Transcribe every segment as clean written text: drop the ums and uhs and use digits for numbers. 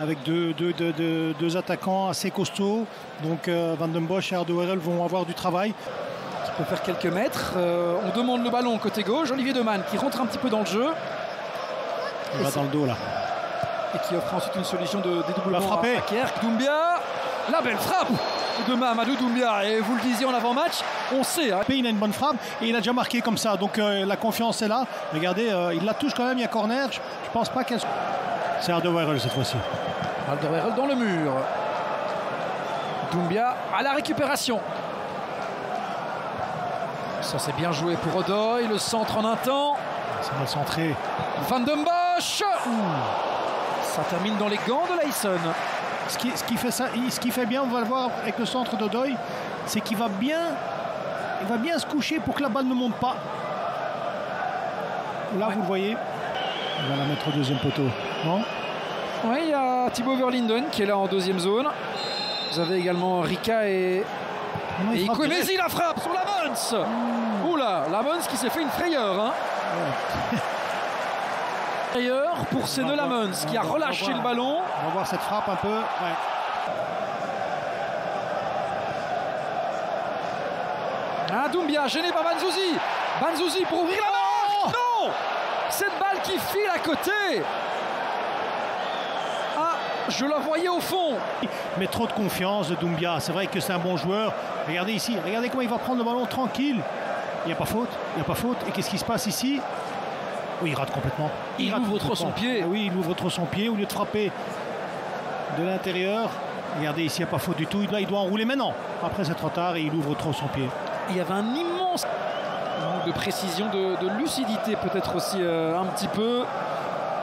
avec deux attaquants assez costauds. Donc Van den Bosch et Alderweireld vont avoir du travail. Qui peut faire quelques mètres. On demande le ballon côté gauche. Olivier Deman qui rentre un petit peu dans le jeu. Il va dans le dos là. Et qui offre ensuite une solution de dédoublement à Kerk. Doumbia, la belle frappe de Mahamadou Doumbia. Et vous le disiez en avant-match, on sait. Hein. Il a une bonne frappe et il a déjà marqué comme ça. Donc la confiance est là. Regardez, il la touche quand même, il y a corner. Je pense pas qu'elle... C'est Alderweireld cette fois-ci. Alderweireld dans le mur. Doumbia à la récupération. Ça c'est bien joué pour Odoi. Le centre en un temps. Ça va centrer. Van den Bosch. Ça termine dans les gants de Leisson. Ce qui fait bien, on va le voir avec le centre d'Odoi, c'est qu'il va bien se coucher pour que la balle ne monte pas. Là, vous le voyez. Il va la mettre au deuxième poteau. Non ? Oui, il y a Thibaut Verlinden qui est là en deuxième zone. Vous avez également Rika et Ikwemezi, la frappe sur Lamons. Oula, Lamons qui s'est fait une frayeur. Hein. Ouais. Pour Senne Lamons qui a relâché le ballon. On va voir cette frappe un peu. Ouais. Ah, Doumbia gêné par Banzuzi. Banzuzi pour ouvrir la marque. Non, cette balle qui file à côté. Ah, je la voyais au fond. Mais trop de confiance de Doumbia. C'est vrai que c'est un bon joueur. Regardez ici. Regardez comment il va prendre le ballon tranquille. Il n'y a pas faute. Il n'y a pas faute. Et qu'est-ce qui se passe ici ? Oui, il rate complètement. Il ouvre trop son pied. Oui, il ouvre trop son pied au lieu de frapper de l'intérieur. Regardez, ici, il n'y a pas faute du tout. Là, il doit enrouler maintenant. Après, c'est trop tard et il ouvre trop son pied. Il y avait un immense manque de précision, de lucidité peut-être aussi un petit peu.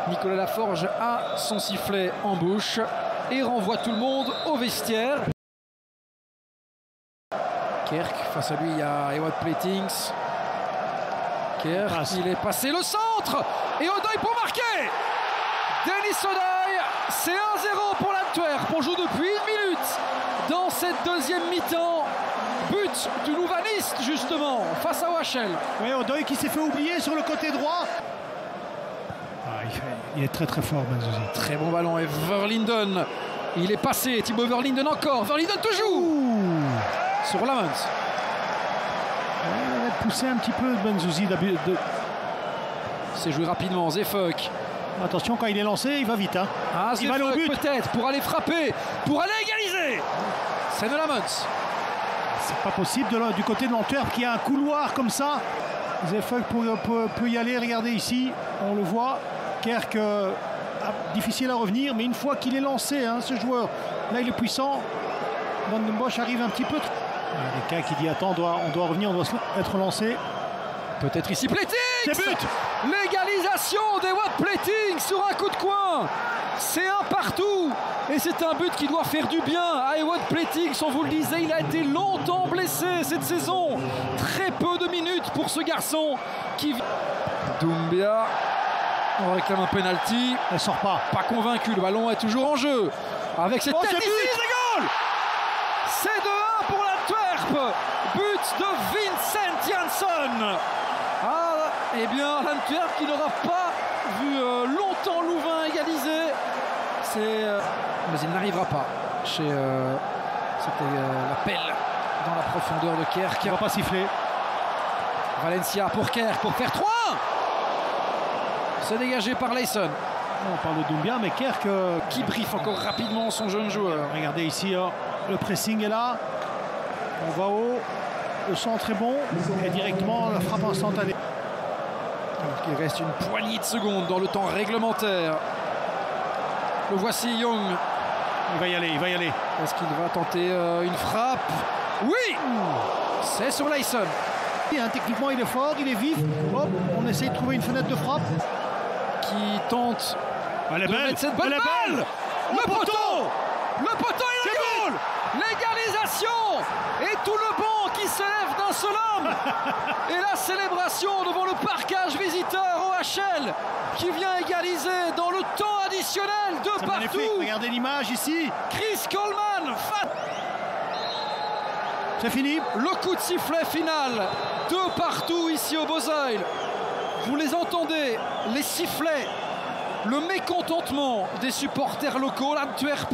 Nicolas Laforge a son sifflet en bouche et renvoie tout le monde au vestiaire. Kerk, face à lui, il y a Ewout Platings. Kerk, il est passé le centre et Odoi pour marquer. Denis Odoi, c'est 1-0 pour l'Antwerp. On joue depuis 1 minute dans cette deuxième mi-temps. But du Louvaniste justement face à OHL. Oui, Odoi qui s'est fait oublier sur le côté droit. Il est très très fort, Banzuzi. Très bon ballon et Verlinden. Il est passé, Thibaut Verlinden encore. Verlinden toujours sur Lamons. Il a poussé un petit peu Banzuzi. C'est joué rapidement, Zefuk. Attention, quand il est lancé, il va vite. Hein. Ah, il va aller au but peut-être pour aller frapper, pour aller égaliser. C'est de Lamons. C'est pas possible du côté de l'Antwerp qui a un couloir comme ça. Zefuk peut y aller. Regardez ici, on le voit. Kerk difficile à revenir, mais une fois qu'il est lancé, hein, ce joueur, là il est puissant. Van den Bosch arrive un petit peu. Il y a quelqu'un qui dit attends, on doit revenir, on doit être lancé. Peut-être ici Platings. C'est but. L'égalisation d'Ewout Platings sur un coup de coin. C'est un partout. Et c'est un but qui doit faire du bien à Ewout Platings. On vous le disait, il a été longtemps blessé cette saison. Très peu de minutes pour ce garçon qui... Doumbia. On réclame un penalty. Elle sort pas. Pas convaincu, le ballon est toujours en jeu. Avec cette tête ici, c'est goal. C'est 2-1 pour l'Antwerp. But de Vincent Jansson. Ah, eh bien, l'Antwerp qui n'aura pas vu longtemps Louvain égaliser. Mais il n'arrivera pas. C'était l'appel dans la profondeur de Kerk. Qui ne va pas siffler. Valencia pour Kerk pour faire 3-1. C'est dégagé par Leisson. On parle de Doumbia, mais Kerk qui briefe encore rapidement son jeune joueur. Regardez ici, le pressing est là. On va haut. Le centre est bon. Et directement, la frappe instantanée. Donc, il reste une poignée de secondes dans le temps réglementaire. Le voici, Young. Il va y aller, il va y aller. Est-ce qu'il va tenter une frappe? Oui. C'est sur Leisson. Techniquement, il est fort, il est vif. Hop, on essaye de trouver une fenêtre de frappe. Qui tente de mettre cette bonne balle. Le poteau. Le poteau et le goal. L'égalisation. Et tout le banc qui s'élève d'un seul homme. Et la célébration devant le parquage visiteur OHL qui vient égaliser dans le temps additionnel de partout. Magnifique. Regardez l'image ici. Chris Coleman. C'est fini. Le coup de sifflet final de partout ici au Bosuil. Vous les entendez, les sifflets, le mécontentement des supporters locaux. L'Antwerp